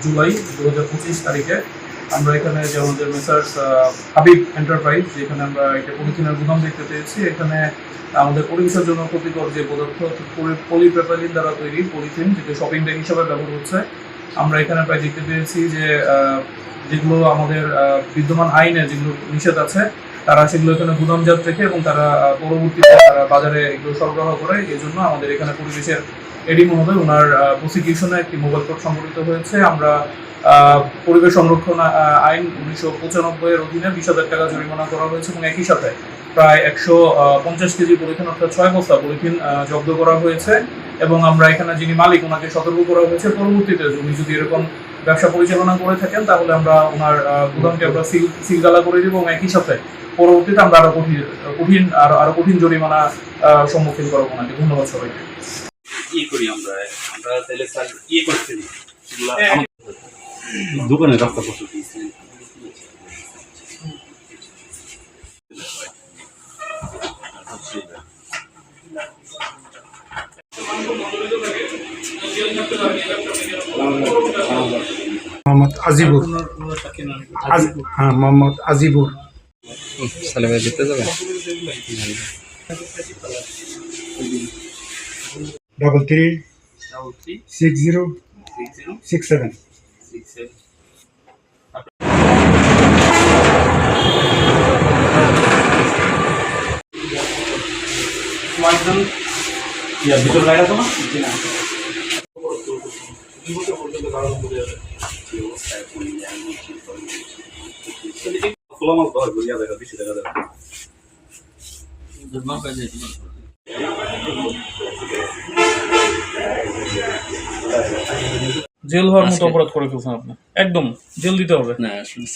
জুলাই 2025 তারিখে আমরা এখানে যে আমাদের মেসার্স হাবিব এন্টারপ্রাইজ, যেখানে আমরা একটা পলিথিনের গুদাম দেখতে পেয়েছি। এখানে আমাদের পরিবেশের জন্য ক্ষতিকর যে পদার্থ পলিপ্রোপাইলিন দ্বারা তৈরি পলিথিন, যেটা শপিং ব্যাগ হিসাবে ব্যবহার হচ্ছে, আমরা এখানে প্রায় দেখতে পেয়েছি যে যেগুলো আমাদের বিদ্যমান আইনে যেগুলো নিষেধ আছে, তারা সেগুলো এখানে গুদামজাত রেখে এবং তারা পরবর্তীতে তারা বাজারে এগুলো সরবরাহ করে। এই জন্য আমাদের এখানে পরিবেশের এডি মহোদয় ওনার প্রসিকিউশনে একটি মোবাইল কোর্ট সংগঠিত হয়েছে। আমরা পরিবেশ সংরক্ষণ আইন 1995 এর অধীনে 20,000 টাকা জরিমানা করা হয়েছে এবং একই সাথে প্রায় 150 কেজি পলিথিন অর্থাৎ 6 বস্তা পলিথিন জব্দ করা হয়েছে। এবং আমরা এখানে যিনি মালিক ওনাকে সতর্ক করা হয়েছে, পরবর্তীতে উনি যদি এরকম ব্যবসা পরিচালনা করে থাকেন তাহলে আমরা ওনার গুদামটি আমরা সিলগালা করে দেবো এবং একই সাথে পরবর্তীতে আমরা আরো কঠিন জরিমানা সম্মুখীন করবো ওনাকে। ধন্যবাদ সবাইকে। আমরা তাহলে স্যার করতে দিই দোকানে রাস্তা করতে দিয়েছি। মোহাম্মদ আজিবুর। হ্যাঁ, মোহাম্মদ আজিবুর। সালেমে দিতে যাবে 336067। ভিতর লাইট আছে না? জেল হওয়ার মতো অপরাধ করে ফেলছেন আপনি, একদম জেল দিতে হবে। না আসলে